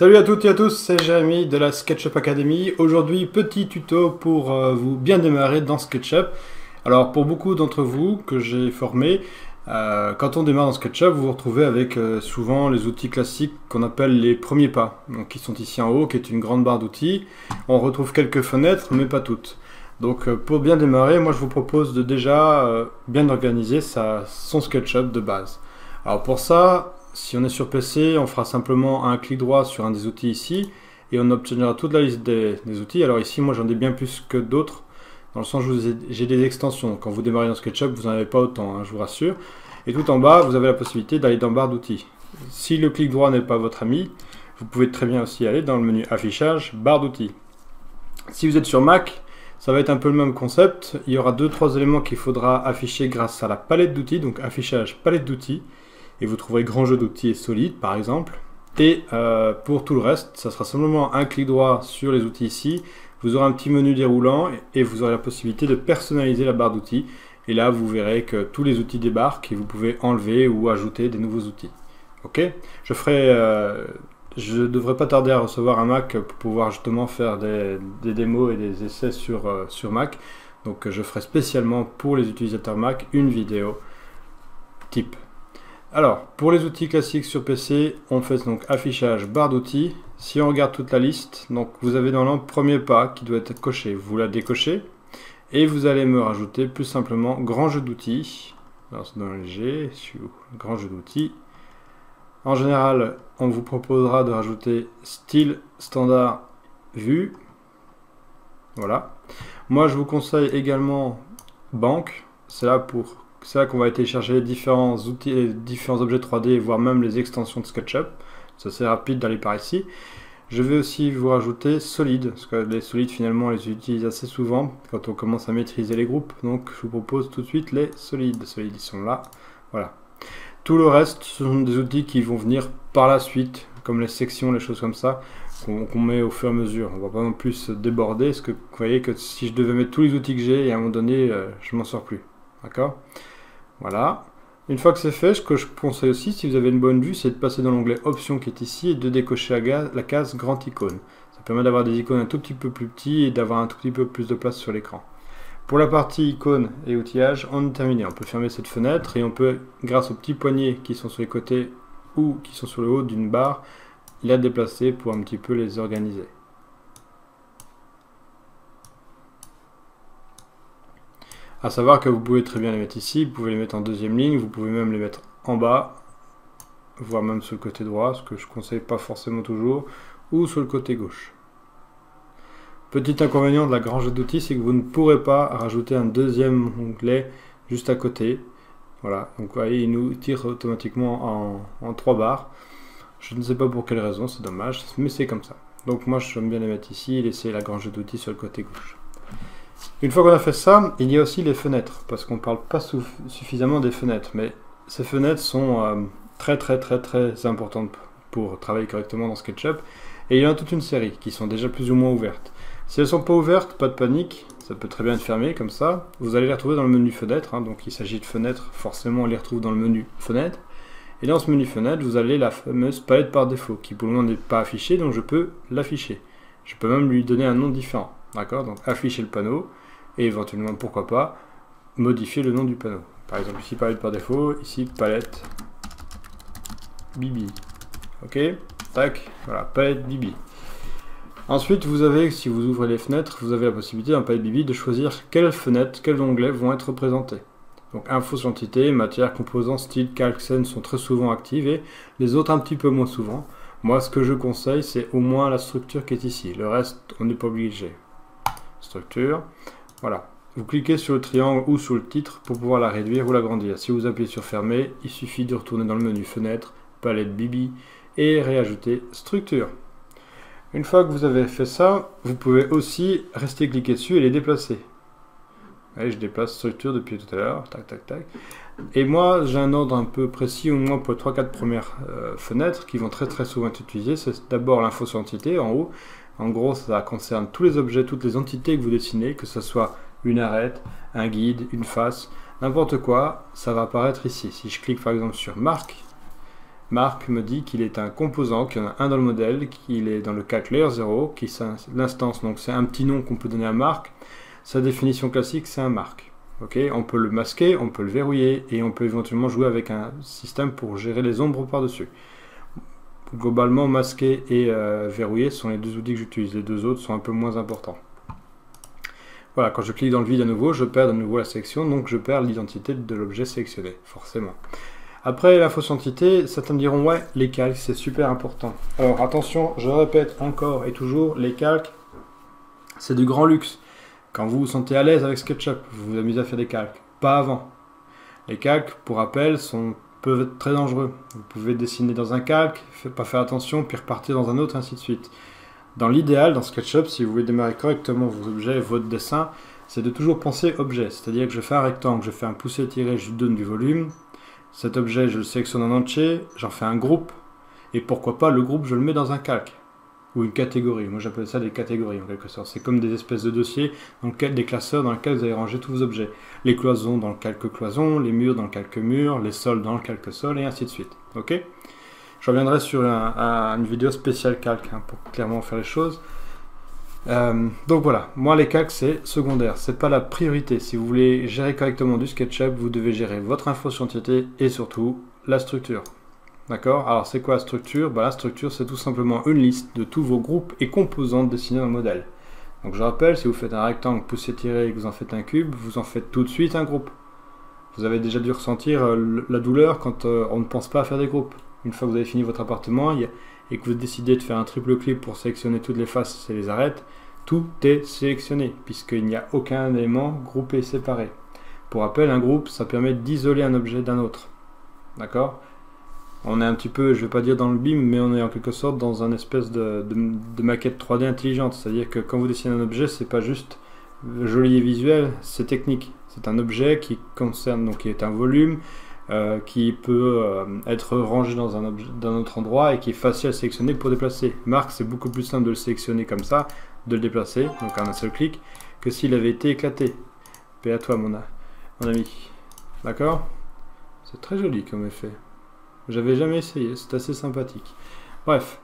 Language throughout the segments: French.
Salut à toutes et à tous, c'est Jérémy de la SketchUp Academy. Aujourd'hui, petit tuto pour vous bien démarrer dans SketchUp. Alors, pour beaucoup d'entre vous que j'ai formés, quand on démarre dans SketchUp, vous vous retrouvez avec souvent les outils classiques qu'on appelle les premiers pas, donc qui sont ici en haut, qui est une grande barre d'outils. On retrouve quelques fenêtres, mais pas toutes. Donc, pour bien démarrer, moi je vous propose de déjà bien organiser son SketchUp de base. Alors pour ça, si on est sur PC, on fera simplement un clic droit sur un des outils ici et on obtiendra toute la liste des outils. Alors ici, moi j'en ai bien plus que d'autres, dans le sens où j'ai des extensions. Quand vous démarrez dans SketchUp, vous n'en avez pas autant, hein, je vous rassure. Et tout en bas, vous avez la possibilité d'aller dans barre d'outils. Si le clic droit n'est pas votre ami, vous pouvez très bien aussi aller dans le menu affichage, barre d'outils. Si vous êtes sur Mac, ça va être un peu le même concept. Il y aura 2-3 éléments qu'il faudra afficher grâce à la palette d'outils, donc affichage palette d'outils. Et vous trouverez grand jeu d'outils et solide par exemple. Et pour tout le reste, ça sera simplement un clic droit sur les outils ici. Vous aurez un petit menu déroulant et vous aurez la possibilité de personnaliser la barre d'outils. Et là, vous verrez que tous les outils débarquent et vous pouvez enlever ou ajouter des nouveaux outils. Ok, je ne devrais pas tarder à recevoir un Mac pour pouvoir justement faire des démos et des essais sur Mac. Donc je ferai spécialement pour les utilisateurs Mac une vidéo type. Alors, pour les outils classiques sur PC, on fait donc affichage, barre d'outils. Si on regarde toute la liste, donc vous avez dans le premier pas qui doit être coché, vous la décochez et vous allez me rajouter plus simplement grand jeu d'outils. Alors c'est dans le G, grand jeu d'outils. En général, on vous proposera de rajouter style standard vue. Voilà. Moi, je vous conseille également banque. C'est là qu'on va télécharger les différents outils, les différents objets 3D, voire même les extensions de SketchUp. C'est assez rapide d'aller par ici. Je vais aussi vous rajouter solide, parce que les solides finalement on les utilise assez souvent quand on commence à maîtriser les groupes. Donc je vous propose tout de suite les solides. Les solides ils sont là. Voilà. Tout le reste, ce sont des outils qui vont venir par la suite, comme les sections, les choses comme ça, qu'on met au fur et à mesure. On ne va pas non plus se déborder, parce que vous voyez que si je devais mettre tous les outils que j'ai, et à un moment donné, je m'en sors plus. D'accord? Voilà. Une fois que c'est fait, ce que je conseille aussi, si vous avez une bonne vue, c'est de passer dans l'onglet Options qui est ici et de décocher la case Grand icône. Ça permet d'avoir des icônes un tout petit peu plus petits et d'avoir un tout petit peu plus de place sur l'écran. Pour la partie icônes et outillage, on est terminé. On peut fermer cette fenêtre et on peut, grâce aux petits poignets qui sont sur les côtés ou qui sont sur le haut d'une barre, la déplacer pour un petit peu les organiser. A savoir que vous pouvez très bien les mettre ici, vous pouvez les mettre en deuxième ligne, vous pouvez même les mettre en bas, voire même sur le côté droit, ce que je ne conseille pas forcément toujours, ou sur le côté gauche. Petit inconvénient de la grande jeu d'outils, c'est que vous ne pourrez pas rajouter un deuxième onglet juste à côté. Voilà, donc vous voyez, il nous tire automatiquement en 3 barres. Je ne sais pas pour quelle raison, c'est dommage, mais c'est comme ça. Donc moi j'aime bien les mettre ici et laisser la grande jeu d'outils sur le côté gauche. Une fois qu'on a fait ça, il y a aussi les fenêtres, parce qu'on ne parle pas suffisamment des fenêtres, mais ces fenêtres sont très importantes pour travailler correctement dans SketchUp, et il y en a toute une série qui sont déjà plus ou moins ouvertes. Si elles ne sont pas ouvertes, pas de panique, ça peut très bien être fermé comme ça, vous allez les retrouver dans le menu fenêtre, hein, donc il s'agit de fenêtres, forcément on les retrouve dans le menu fenêtre, et dans ce menu fenêtre, vous avez la fameuse palette par défaut, qui pour le moment n'est pas affichée, donc je peux l'afficher. Je peux même lui donner un nom différent, d'accord? Donc afficher le panneau, et éventuellement, pourquoi pas, modifier le nom du panneau. Par exemple, ici, palette par défaut, ici, palette Bibi. Ok, tac, voilà, palette Bibi. Ensuite, vous avez, si vous ouvrez les fenêtres, vous avez la possibilité dans palette Bibi de choisir quelles fenêtres, quels onglets vont être représentés. Donc, info sur l'entité, matière, composants, style, calque, scène sont très souvent activés, les autres un petit peu moins souvent. Moi, ce que je conseille, c'est au moins la structure qui est ici. Le reste, on n'est pas obligé. Structure. Voilà, vous cliquez sur le triangle ou sur le titre pour pouvoir la réduire ou l'agrandir. Si vous appuyez sur fermer, il suffit de retourner dans le menu fenêtre, palette Bibi et réajouter structure. Une fois que vous avez fait ça, vous pouvez aussi rester cliqué dessus et les déplacer. Allez, je déplace structure depuis tout à l'heure, tac tac tac. Et moi j'ai un ordre un peu précis, au moins pour les 3-4 premières fenêtres qui vont très souvent être utilisées. C'est d'abord l'info sur entité en haut. En gros, ça concerne tous les objets, toutes les entités que vous dessinez, que ce soit une arête, un guide, une face, n'importe quoi, ça va apparaître ici. Si je clique par exemple sur marque, Marc me dit qu'il est un composant, qu'il y en a un dans le modèle, qu'il est dans le calque layer 0, qui c'est l'instance, donc c'est un petit nom qu'on peut donner à Marc. Sa définition classique, c'est un Marc. Okay, on peut le masquer, on peut le verrouiller, et on peut éventuellement jouer avec un système pour gérer les ombres par-dessus. Globalement, masquer et verrouiller sont les deux outils que j'utilise. Les deux autres sont un peu moins importants. Voilà, quand je clique dans le vide à nouveau, je perds de nouveau la sélection, donc je perds l'identité de l'objet sélectionné, forcément. Après la fausse entité, certains me diront, ouais, les calques, c'est super important. Alors attention, je répète encore et toujours, les calques, c'est du grand luxe. Quand vous vous sentez à l'aise avec SketchUp, vous vous amusez à faire des calques. Pas avant. Les calques, pour rappel, peuvent être très dangereux. Vous pouvez dessiner dans un calque, pas faire attention, puis repartir dans un autre, ainsi de suite. Dans l'idéal, dans SketchUp, si vous voulez démarrer correctement vos objets et votre dessin, c'est de toujours penser objet. C'est-à-dire que je fais un rectangle, je fais un poussé-tiré, je lui donne du volume. Cet objet, je le sélectionne en entier, j'en fais un groupe, et pourquoi pas le groupe, je le mets dans un calque, ou une catégorie. Moi j'appelle ça des catégories en quelque sorte. C'est comme des espèces de dossiers, des classeurs dans lesquels vous allez ranger tous vos objets. Les cloisons dans le calque cloison, les murs dans le calque mur, les sols dans le calque sol, et ainsi de suite. Ok ? Je reviendrai sur une vidéo spéciale calque, pour clairement faire les choses. Donc voilà, moi les calques c'est secondaire, c'est pas la priorité. Si vous voulez gérer correctement du SketchUp, vous devez gérer votre info sur entité et surtout la structure. D'accord? Alors c'est quoi la structure? La structure c'est tout simplement une liste de tous vos groupes et composantes dessinés dans le modèle. Donc je rappelle, si vous faites un rectangle poussé-tiré et que vous en faites un cube, vous en faites tout de suite un groupe. Vous avez déjà dû ressentir la douleur quand on ne pense pas à faire des groupes. Une fois que vous avez fini votre appartement et que vous décidez de faire un triple clic pour sélectionner toutes les faces et les arêtes, tout est sélectionné, puisqu'il n'y a aucun élément groupé, séparé. Pour rappel, un groupe, ça permet d'isoler un objet d'un autre. D'accord? On est un petit peu, je ne vais pas dire dans le BIM, mais on est en quelque sorte dans une espèce de maquette 3D intelligente. C'est-à-dire que quand vous dessinez un objet, c'est pas juste joli et visuel, c'est technique. C'est un objet qui concerne, donc qui est un volume, qui peut être rangé dans un autre endroit et qui est facile à sélectionner pour déplacer. Marc, c'est beaucoup plus simple de le sélectionner comme ça, de le déplacer, donc en un seul clic, que s'il avait été éclaté. Paix à toi mon ami. D'accord? C'est très joli comme effet. J'avais jamais essayé, c'est assez sympathique. Bref,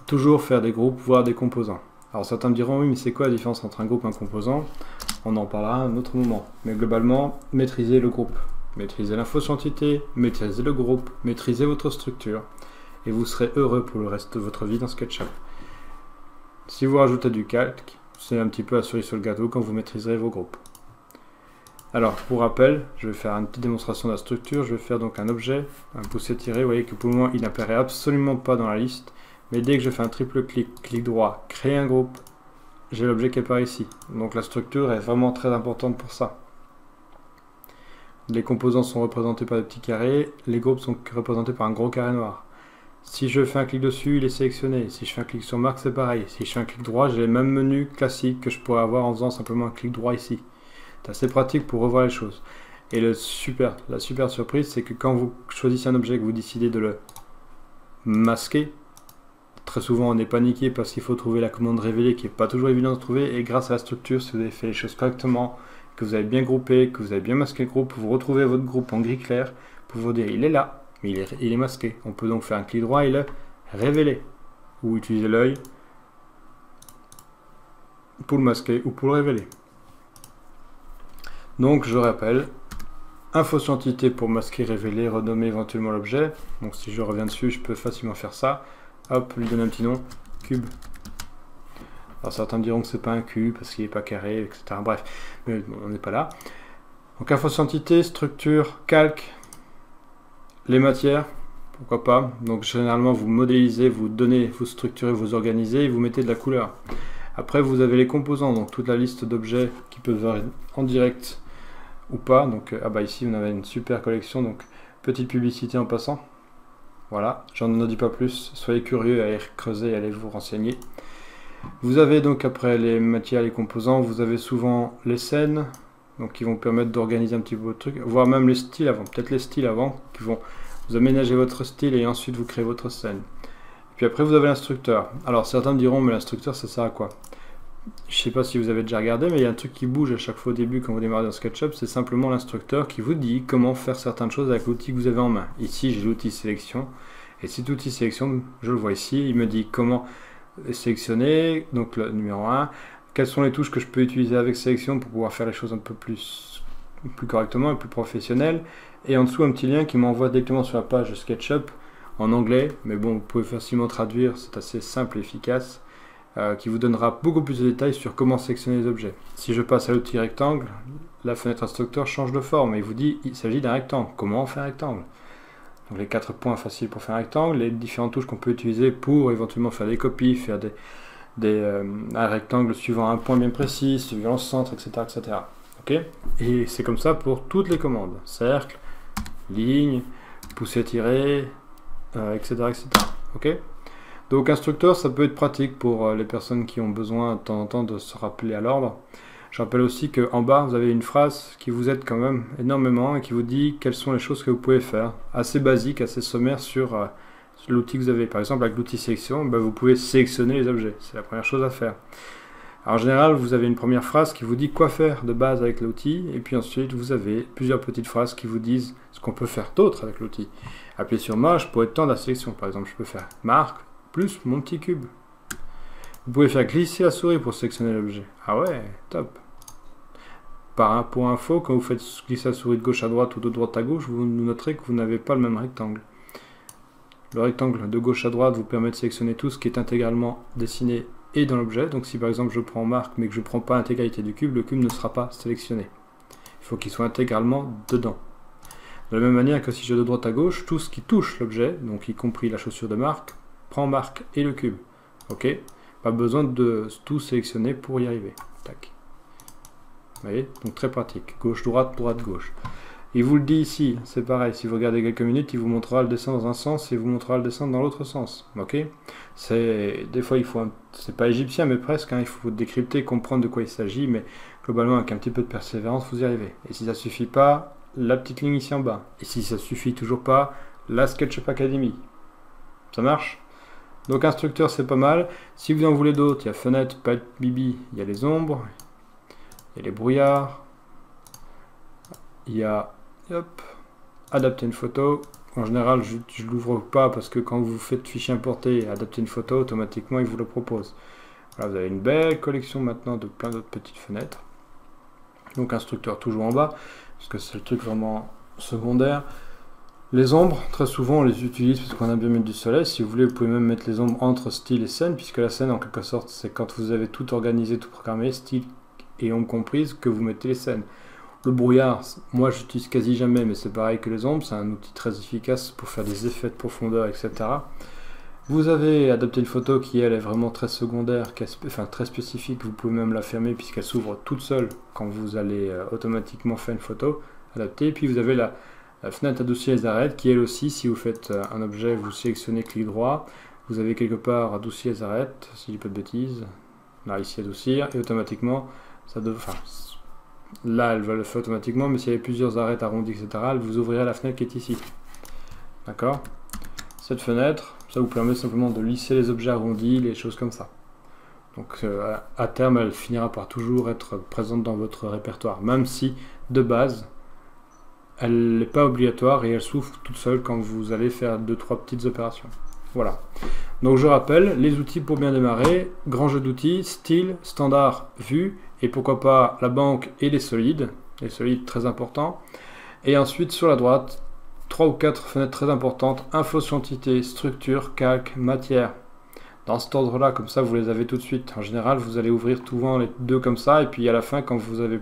toujours faire des groupes, voire des composants. Alors certains me diront, oui mais c'est quoi la différence entre un groupe et un composant? On en parlera à un autre moment. Mais globalement, maîtrisez le groupe. Maîtrisez l'info sur entité, maîtrisez le groupe, maîtrisez votre structure, et vous serez heureux pour le reste de votre vie dans SketchUp. Si vous rajoutez du calque, c'est un petit peu la cerise sur le gâteau quand vous maîtriserez vos groupes. Alors, pour rappel, je vais faire une petite démonstration de la structure. Je vais faire donc un objet, un poussé-tiré. Vous voyez que pour le moment, il n'apparaît absolument pas dans la liste, mais dès que je fais un triple clic, clic droit, créer un groupe, j'ai l'objet qui apparaît ici. Donc la structure est vraiment très importante pour ça. Les composants sont représentés par des petits carrés, les groupes sont représentés par un gros carré noir. Si je fais un clic dessus, il est sélectionné. Si je fais un clic sur Marc, c'est pareil. Si je fais un clic droit, j'ai les mêmes menus classiques que je pourrais avoir en faisant simplement un clic droit ici. C'est assez pratique pour revoir les choses. Et la super surprise, c'est que quand vous choisissez un objet et que vous décidez de le masquer, très souvent on est paniqué parce qu'il faut trouver la commande révélée qui n'est pas toujours évidente à trouver, et grâce à la structure, si vous avez fait les choses correctement, que vous avez bien groupé, que vous avez bien masqué le groupe, vous retrouvez votre groupe en gris clair pour vous dire il est là, mais il est masqué. On peut donc faire un clic droit et le révéler, ou utiliser l'œil pour le masquer ou pour le révéler. Donc je rappelle, info sur entité pour masquer, révéler, renommer éventuellement l'objet. Donc si je reviens dessus, je peux facilement faire ça. Hop, lui donner un petit nom, cube. Alors certains me diront que c'est pas un cube parce qu'il n'est pas carré, etc. Bref, mais bon, on n'est pas là. Donc info sur entité, structure, calque, les matières, pourquoi pas. Donc généralement vous modélisez, vous donnez, vous structurez, vous organisez et vous mettez de la couleur. Après vous avez les composants, donc toute la liste d'objets qui peuvent varier en direct ou pas. Donc ici on avait une super collection, donc petite publicité en passant. Voilà, j'en dis pas plus, soyez curieux, allez creuser, allez vous renseigner. Vous avez donc après les matières, les composants, vous avez souvent les scènes, donc qui vont permettre d'organiser un petit peu votre truc, voire même les styles avant, peut-être les styles avant, qui vont vous aménager votre style et ensuite vous créez votre scène. Puis après vous avez l'instructeur. Alors certains me diront, mais l'instructeur ça sert à quoi? Je sais pas si vous avez déjà regardé, mais il y a un truc qui bouge à chaque fois au début quand vous démarrez dans SketchUp, c'est simplement l'instructeur qui vous dit comment faire certaines choses avec l'outil que vous avez en main. Ici j'ai l'outil sélection, Et cet outil sélection, je le vois ici, il me dit comment sélectionner, donc le numéro 1, quelles sont les touches que je peux utiliser avec sélection pour pouvoir faire les choses un peu plus correctement et plus professionnelles. Et en dessous, un petit lien qui m'envoie directement sur la page de SketchUp en anglais, mais bon, vous pouvez facilement traduire, c'est assez simple et efficace, qui vous donnera beaucoup plus de détails sur comment sélectionner les objets. Si je passe à l'outil rectangle, la fenêtre instructeur change de forme et il vous dit qu'il s'agit d'un rectangle. Comment on fait un rectangle? Donc les 4 points faciles pour faire un rectangle, les différentes touches qu'on peut utiliser pour éventuellement faire des copies, faire un rectangle suivant un point bien précis, suivant le centre, etc. etc. Okay, et c'est comme ça pour toutes les commandes. Cercle, ligne, pousser, tirer, etc. etc. Okay, donc instructeur, ça peut être pratique pour les personnes qui ont besoin de temps en temps de se rappeler à l'ordre. Je rappelle aussi qu'en bas, vous avez une phrase qui vous aide quand même énormément et qui vous dit quelles sont les choses que vous pouvez faire. Assez basique, assez sommaire sur l'outil que vous avez. Par exemple, avec l'outil sélection, vous pouvez sélectionner les objets. C'est la première chose à faire. Alors, en général, vous avez une première phrase qui vous dit quoi faire de base avec l'outil. Et puis ensuite, vous avez plusieurs petites phrases qui vous disent ce qu'on peut faire d'autre avec l'outil. Appuyez sur marche pour étendre la sélection. Par exemple, je peux faire marque plus mon petit cube. Vous pouvez faire glisser la souris pour sélectionner l'objet. Ah ouais, top. Pour info, quand vous faites glisser la souris de gauche à droite ou de droite à gauche, vous noterez que vous n'avez pas le même rectangle. Le rectangle de gauche à droite vous permet de sélectionner tout ce qui est intégralement dessiné et dans l'objet. Donc si par exemple je prends marque mais que je ne prends pas l'intégralité du cube, le cube ne sera pas sélectionné. Il faut qu'il soit intégralement dedans. De la même manière que si je vais de droite à gauche, tout ce qui touche l'objet, donc y compris la chaussure de marque, prend marque et le cube. Ok, pas besoin de tout sélectionner pour y arriver. Tac. Vous voyez, donc très pratique. Gauche, droite, droite, gauche. Il vous le dit ici, c'est pareil. Si vous regardez quelques minutes, il vous montrera le dessin dans un sens et il vous montrera le dessin dans l'autre sens. Ok. Des fois, il faut, c'est pas égyptien, mais presque. Hein, il faut décrypter, comprendre de quoi il s'agit, mais globalement, avec un petit peu de persévérance, vous y arrivez. Et si ça suffit pas, la petite ligne ici en bas. Et si ça suffit toujours pas, la SketchUp Academy. Ça marche? Donc instructeur, c'est pas mal. Si vous en voulez d'autres, il y a fenêtre, palette, bibi, il y a les ombres, il y a les brouillards, il y a adapter une photo. En général, je ne l'ouvre pas parce que quand vous faites fichier importer et adapter une photo, automatiquement, il vous le propose. Voilà, vous avez une belle collection maintenant de plein d'autres petites fenêtres. Donc instructeur toujours en bas, parce que c'est le truc vraiment secondaire. Les ombres, très souvent on les utilise parce qu'on a bien mis du soleil. Si vous voulez, vous pouvez même mettre les ombres entre style et scène, puisque la scène en quelque sorte c'est quand vous avez tout organisé, tout programmé, style et ombres comprises, que vous mettez les scènes. Le brouillard, moi j'utilise quasi jamais, mais c'est pareil que les ombres, c'est un outil très efficace pour faire des effets de profondeur, etc. Vous avez adapté une photo qui elle est vraiment très secondaire, enfin très spécifique, vous pouvez même la fermer puisqu'elle s'ouvre toute seule quand vous allez automatiquement faire une photo adaptée. Et puis vous avez la fenêtre adoucir les arêtes qui elle aussi, si vous faites un objet, vous sélectionnez clic droit, vous avez quelque part adoucir les arêtes, si je dis pas de bêtises, là ici adoucir, et automatiquement, ça devrait, enfin, là elle va le faire automatiquement, mais s'il y avait plusieurs arêtes arrondies, etc., elle vous ouvrira la fenêtre qui est ici. D'accord? Cette fenêtre, ça vous permet simplement de lisser les objets arrondis, les choses comme ça. Donc à terme, elle finira par toujours être présente dans votre répertoire, même si de base, elle n'est pas obligatoire et elle s'ouvre toute seule quand vous allez faire 2-3 petites opérations. Voilà. Donc je rappelle, les outils pour bien démarrer, grand jeu d'outils, style, standard, vue, et pourquoi pas la banque et les solides très importants. Et ensuite sur la droite, 3 ou 4 fenêtres très importantes, info sur entité, structure, calque, matière. Dans cet ordre-là, comme ça vous les avez tout de suite. En général, vous allez ouvrir souvent les deux comme ça, et puis à la fin, quand vous avez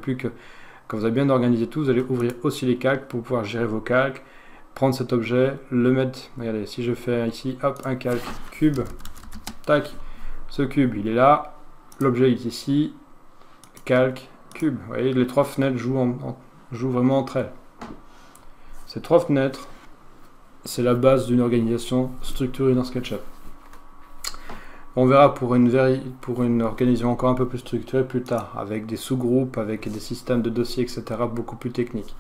bien organisé tout, vous allez ouvrir aussi les calques pour pouvoir gérer vos calques, prendre cet objet, le mettre, regardez, si je fais ici, hop, un calque, cube, tac, ce cube, il est là, l'objet est ici, calque, cube. Vous voyez, les 3 fenêtres jouent vraiment entre elles. Ces 3 fenêtres, c'est la base d'une organisation structurée dans SketchUp. On verra pour une organisation encore un peu plus structurée plus tard, avec des sous-groupes, avec des systèmes de dossiers, etc., beaucoup plus techniques.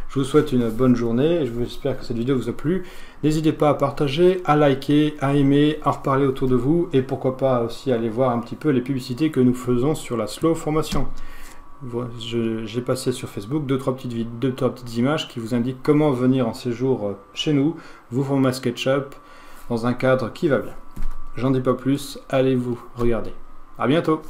Je vous souhaite une bonne journée, et j'espère que cette vidéo vous a plu. N'hésitez pas à partager, à liker, à aimer, à reparler autour de vous, et pourquoi pas aussi aller voir un petit peu les publicités que nous faisons sur la Slow Formation. J'ai passé sur Facebook 2-3 petites images qui vous indiquent comment venir en séjour chez nous, vous former à SketchUp, dans un cadre qui va bien. J'en dis pas plus, allez vous regarder. À bientôt!